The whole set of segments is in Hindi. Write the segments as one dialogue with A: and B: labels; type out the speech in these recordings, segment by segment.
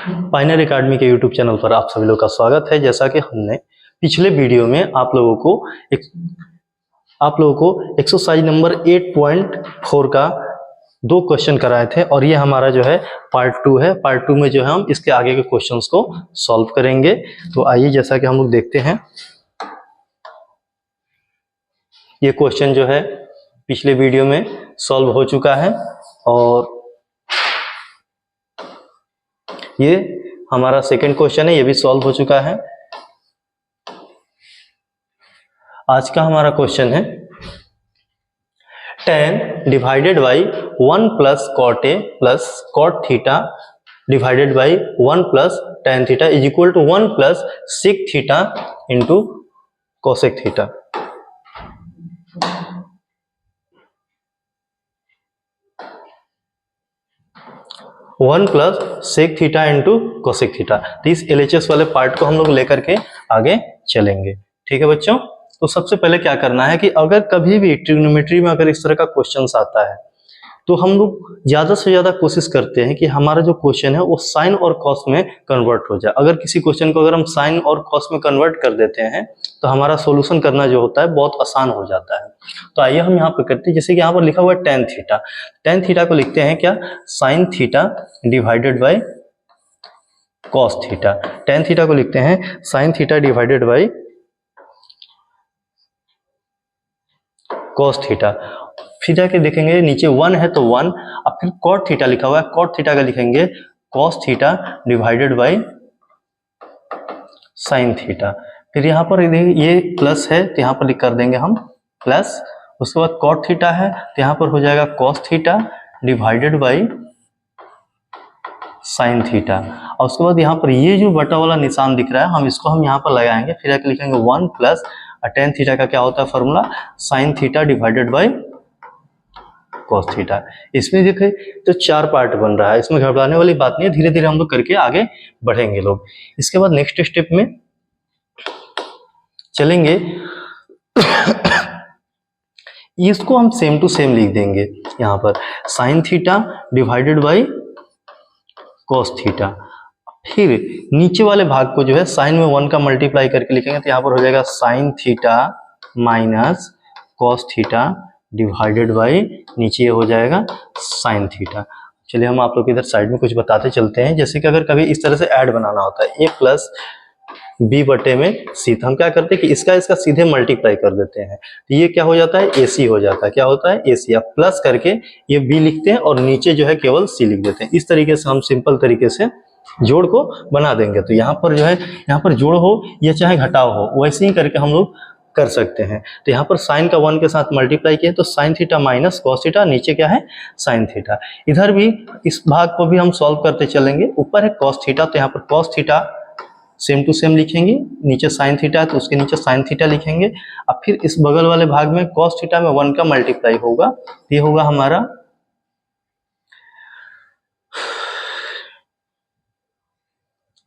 A: पायनियर एकेडमी के यूट्यूब चैनल पर आप सभी लोग का स्वागत है। जैसा कि हमने पिछले वीडियो में आप लोगों को एक्सरसाइज नंबर 8.4 का 2 क्वेश्चन कराए थे और ये हमारा जो है पार्ट 2 है। पार्ट 2 में जो है हम इसके आगे के क्वेश्चंस को सॉल्व करेंगे। तो आइए जैसा कि हम लोग देखते हैं, ये क्वेश्चन जो है पिछले वीडियो में सॉल्व हो चुका है और ये हमारा सेकंड क्वेश्चन है, ये भी सॉल्व हो चुका है। आज का हमारा क्वेश्चन है tan divided by 1 plus cot A plus cot theta divided by 1 plus tan theta is equal to 1 plus sec theta into cosec theta. One plus sec theta into cosec theta. तो इस LHS वाले पार्ट को हम लोग लेकर के आगे चलेंगे। ठीक है बच्चों, तो सबसे पहले क्या करना है कि अगर कभी भी ट्रिग्नोमेट्री में अगर इस तरह का क्वेश्चन आता है तो हम लोग ज्यादा से ज्यादा कोशिश करते हैं कि हमारा जो क्वेश्चन है वो साइन और कॉस में कन्वर्ट हो जाए। अगर किसी क्वेश्चन को अगर हम साइन और कॉस में कन्वर्ट कर देते हैं तो हमारा सॉल्यूशन करना जो होता है बहुत आसान हो जाता है। तो आइए हम यहाँ पे करते हैं, जैसे कि यहाँ पर लिखा हुआ है tan थीटा। tan थीटा को लिखते हैं क्या, sine theta divided by cos theta. tan theta को लिखते हैं sine theta divided by cos theta. फिर जाके देखेंगे नीचे 1 है तो 1, अब फिर कॉट थीटा लिखा हुआ है, कॉट थीटा का लिखेंगे cos theta divided by sine theta. फिर यहाँ पर ये प्लस है तो यहाँ पर कर देंगे हम प्लस। उसके बाद कॉट थीटा है तो यहाँ पर हो जाएगा cos theta divided by sine theta. और उसके बाद यहाँ पर ये जो बटा वाला निशान दिख रहा है हम इसको यहाँ पर लगाएंगे। फिर आके लिखेंगे 1 प्लस tan थीटा का क्या होता है formula, sine theta divided by cos theta. इसमें देखे तो 4 पार्ट बन रहा है, इसमें घबराने वाली बात नहीं है, धीरे धीरे हम लोग करके आगे बढ़ेंगे लोग। इसके बाद नेक्स्ट स्टेप में चलेंगे इसको हम सेम टू सेम लिख देंगे यहाँ पर sine theta divided by cos theta. फिर नीचे वाले भाग को जो है साइन में 1 का मल्टीप्लाई करके लिखेंगे तो यहाँ पर हो जाएगा sign theta minus cos theta divided by नीचे हो जाएगा साइन थीटा। चलिए हम आप लोग इधर साइड में कुछ बताते चलते हैं। जैसे कि अगर कभी इस तरह से ऐड बनाना होता है a प्लस b बटे में c, तो हम क्या करते हैं कि इसका सीधे मल्टीप्लाई कर देते हैं तो ये क्या हो जाता है ac हो जाता है। क्या होता है ac। अब प्लस करके ये b लिखते हैं और नीचे जो है केवल c लिख देते हैं। इस तरीके से हम सिंपल तरीके से जोड़ को बना देंगे। तो यहाँ पर जो है यहाँ पर जोड़ हो या चाहे घटाव हो वैसे ही करके हम लोग कर सकते हैं। तो यहाँ पर साइन का 1 के साथ मल्टीप्लाई किया तो sign theta minus cos theta, नीचे क्या है साइन थीटा। इधर भी इस भाग को भी हम सॉल्व करते चलेंगे। ऊपर है कॉस थीटा तो यहाँ पर cos theta same to same लिखेंगे, नीचे साइन थीटा है तो उसके नीचे साइन थीटा लिखेंगे। अब फिर इस बगल वाले भाग में कॉस थीटा में 1 का मल्टीप्लाई होगा, ये होगा हमारा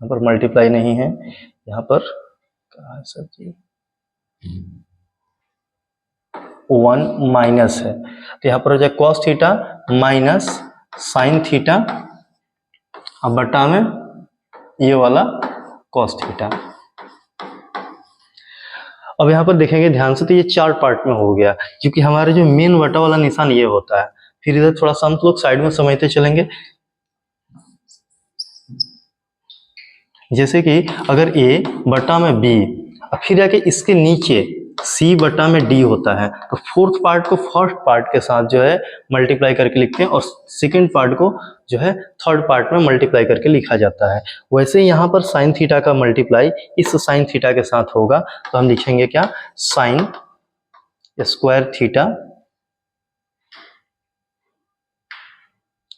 A: यहाँ पर मल्टीप्लाई नहीं है, यहाँ पर कहाँ है सर जी 1 माइनस है तो यहाँ पर हो जाए cos theta minus sine theta अब बटा में ये वाला कॉस थीटा। अब यहाँ पर देखेंगे ध्यान से तो ये 4 पार्ट में हो गया क्योंकि हमारे जो मेन बटा वाला निशान ये होता है। फिर इधर थोड़ा सा हम लोग साइड में समझते चलेंगे। जैसे कि अगर a बटा में b फिर आके इसके नीचे c बटा में d होता है तो फोर्थ पार्ट को फर्स्ट पार्ट के साथ जो है मल्टीप्लाई करके लिखते हैं और सेकंड पार्ट को जो है थर्ड पार्ट में मल्टीप्लाई करके लिखा जाता है। वैसे ही यहाँ पर साइन थीटा का मल्टीप्लाई इस साइन थीटा के साथ होगा तो हम लिखेंगे क्या, sign square theta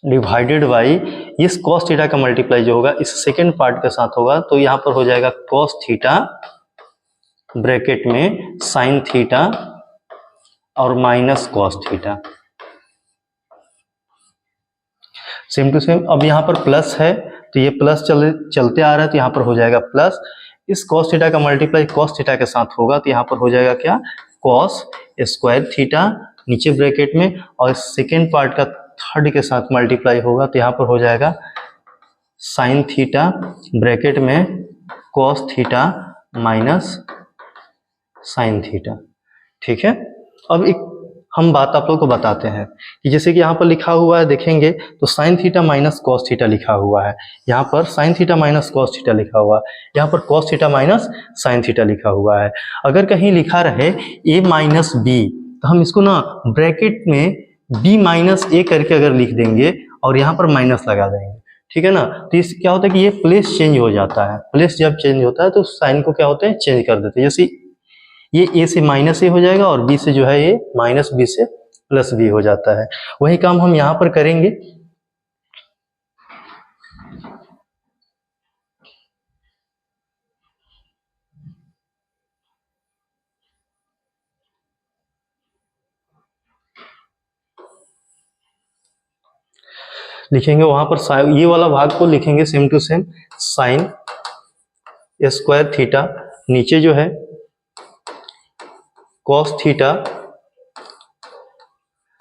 A: divided by इस कॉस थीटा का मल्टीप्लाई जो होगा इस सेकंड पार्ट के साथ होगा तो यहाँ पर हो जाएगा कॉस थीटा ब्रैकेट में साइन थीटा और minus cos theta same to same. अब यहाँ पर प्लस है तो ये प्लस चलते आ रहा है तो यहाँ पर हो जाएगा प्लस। इस कॉस थीटा का मल्टीप्लाई कॉस थीटा के साथ होगा तो यहाँ पर हो जाएगा क्या, कॉस स्क्वायर थीटा नीचे ब्रैकेट में और सेकेंड पार्ट का थर्ड के साथ मल्टीप्लाई होगा तो यहाँ पर हो जाएगा साइन थीटा ब्रैकेट में cos theta minus sine theta. ठीक है, अब एक हम बात आप लोगों को बताते हैं कि जैसे कि यहाँ पर लिखा हुआ है, देखेंगे तो sign theta minus cos theta लिखा हुआ है, यहाँ पर sign theta minus cos theta लिखा हुआ है, यहाँ पर cos theta minus sine theta लिखा हुआ है। अगर कहीं लिखा रहे a माइनस बी तो हम इसको ना ब्रैकेट में b माइनस ए करके अगर लिख देंगे और यहाँ पर माइनस लगा देंगे, ठीक है ना, तो इस क्या होता है कि ये प्लेस चेंज हो जाता है। प्लेस जब चेंज होता है तो साइन को क्या होते हैं, चेंज कर देते हैं। जैसे ये a से माइनस ए हो जाएगा और b से जो है ये माइनस बी से प्लस बी हो जाता है। वही काम हम यहाँ पर करेंगे। लिखेंगे वहां पर ये वाला भाग को लिखेंगे same to same sine square theta, नीचे जो है cos theta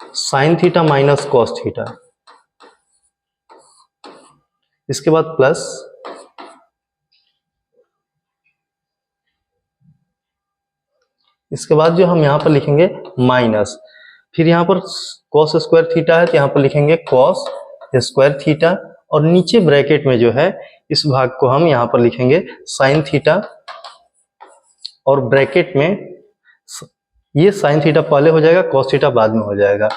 A: sine theta minus cos theta, इसके बाद प्लस, इसके बाद जो हम यहां पर लिखेंगे माइनस, फिर यहां पर कॉस स्क्वायर थीटा है तो यहां पर लिखेंगे कॉस स्क्वायर थीटा, और नीचे ब्रैकेट में जो है इस भाग को हम यहां पर लिखेंगे साइन थीटा, और ब्रैकेट में ये साइन थीटा पहले हो जाएगा, कॉस थीटा बाद में हो जाएगा,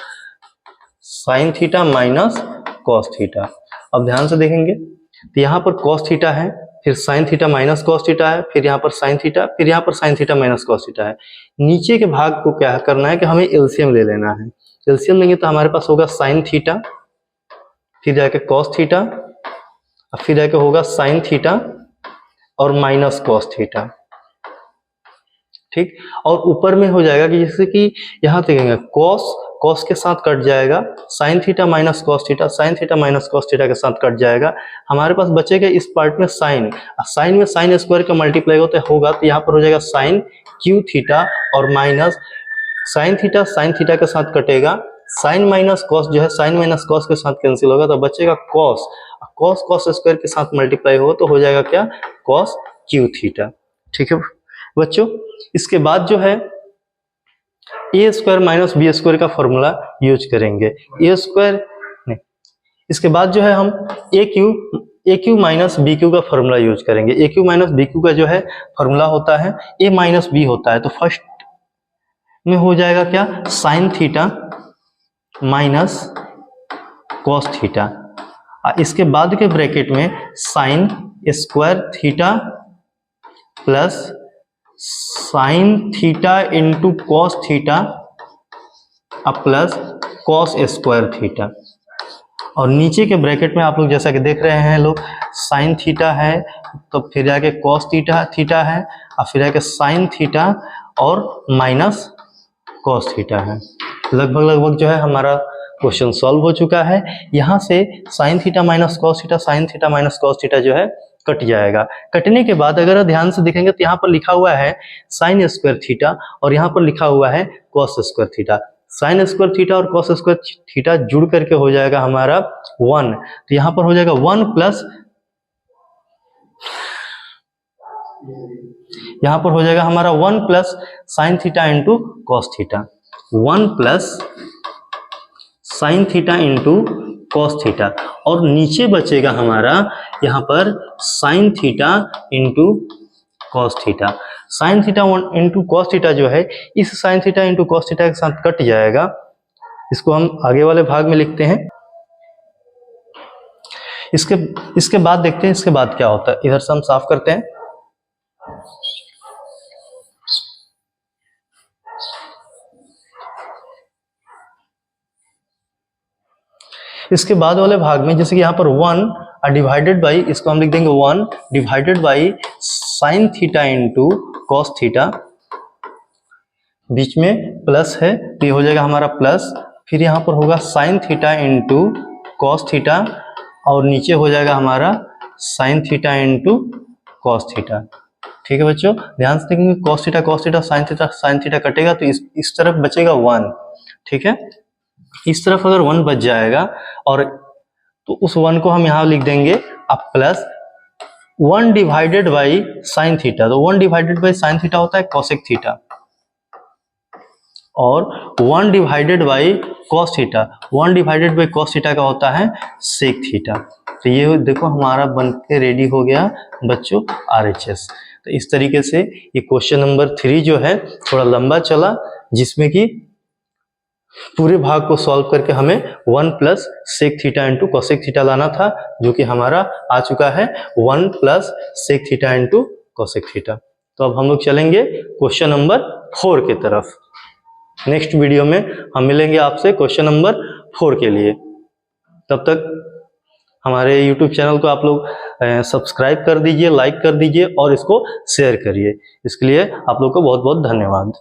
A: sign theta minus cos theta. अब ध्यान से देखेंगे तो यहाँ पर कॉस थीटा है, फिर sign theta minus cos theta है, फिर यहाँ पर साइन थीटा, फिर यहाँ पर sign theta minus cos theta है। नीचे के भाग को क्या करना है कि हमें एलसीएम ले लेना है। एलसीएम लेंगे तो हमारे पास होगा साइन थीटा, फिर जाके कॉस थीटा, फिर जाके होगा साइन थीटा और माइनस कॉस थीटा। ठीक, और ऊपर में हो जाएगा कि जैसे कि यहाँ देखेंगे कॉस के साथ कट जाएगा, sign theta minus cos theta, sine theta minus cos theta के साथ कट जाएगा। हमारे पास बचेगा इस पार्ट में साइन, साइन में साइन स्क्वायर का मल्टीप्लाई होगा तो यहाँ पर हो जाएगा साइन क्यू थीटा और minus sine theta, sine theta के साथ कटेगा, साइन माइनस कॉस जो है साइन माइनस कॉस के साथ कैंसिल होगा तो बचेगा कॉस, कॉस स्क्वायर के साथ मल्टीप्लाई होगा तो हो जाएगा क्या, कॉस क्यू थीटा। ठीक है बच्चों, इसके बाद जो है ए स्क्वायर माइनस बी स्क्वायर का फॉर्मूला यूज करेंगे। ए स्क्वायर नहीं, इसके बाद जो है हम ए क्यू माइनस बी क्यू का फॉर्मूला यूज करेंगे। ए क्यू माइनस बी क्यू का जो है फॉर्मूला होता है ए माइनस बी होता है, तो फर्स्ट में हो जाएगा क्या, sign theta minus cos theta, इसके बाद के ब्रैकेट में sign square theta plus sign theta into cos theta plus cos square theta, और नीचे के ब्रैकेट में आप लोग जैसा कि देख रहे हैं लोग, साइन थीटा है तो फिर जाके कॉस थीटा है और फिर जाके साइन थीटा और माइनस कॉस थीटा है। लगभग जो है हमारा क्वेश्चन सॉल्व हो चुका है। यहाँ से sign theta minus cos theta, sine theta minus cos theta जो है कट जाएगा। कटने के बाद अगर ध्यान से देखेंगे तो यहाँ पर लिखा हुआ है साइन स्क्वायर थीटा और यहाँ पर लिखा हुआ है cos square theta. Sign square theta और कॉस स्क्वायर थीटा जुड़ करके हो जाएगा हमारा 1, तो यहाँ पर हो जाएगा 1 प्लस, यहाँ पर हो जाएगा हमारा 1 plus sign theta into cos theta, 1 plus sign theta into cos theta, और नीचे बचेगा हमारा यहाँ पर sign theta into cos theta. Sine theta into cos theta जो है इस sign theta into cos theta के साथ कट जाएगा। इसको हम आगे वाले भाग में लिखते हैं। इसके बाद देखते हैं इसके बाद क्या होता है। इधर से हम साफ करते हैं। इसके बाद वाले भाग में जैसे कि यहाँ पर 1 डिवाइडेड बाई, इसको हम लिख देंगे 1 divided by sine theta into cos theta, बीच में प्लस है तो ये हो जाएगा हमारा प्लस, फिर यहाँ पर होगा sign theta into cos theta और नीचे हो जाएगा हमारा sign theta into cos theta. ठीक है बच्चों, ध्यान से देखेंगे कॉस थीटा साइन थीटा कटेगा तो इस तरफ बचेगा 1। ठीक है, इस तरफ अगर 1 बच जाएगा और तो उस 1 को हम यहाँ लिख देंगे अब plus 1 divided by sine theta. तो 1 डिवाइडेड बाई साइन थीटा होता है कॉसेक थीटा, और 1 divided by cos theta, 1 divided by cos theta का होता है सेक थीटा। तो ये देखो हमारा बन के रेडी हो गया बच्चों RHS। तो इस तरीके से ये क्वेश्चन नंबर 3 जो है थोड़ा लंबा चला, जिसमें कि पूरे भाग को सॉल्व करके हमें 1 plus sec theta into cosec theta लाना था, जो कि हमारा आ चुका है 1 plus sec theta into cosec theta. तो अब हम लोग चलेंगे क्वेश्चन नंबर 4 की तरफ। नेक्स्ट वीडियो में हम मिलेंगे आपसे क्वेश्चन नंबर 4 के लिए। तब तक हमारे YouTube चैनल को आप लोग सब्सक्राइब कर दीजिए, लाइक कर दीजिए और इसको शेयर करिए। इसके लिए आप लोग को बहुत बहुत धन्यवाद।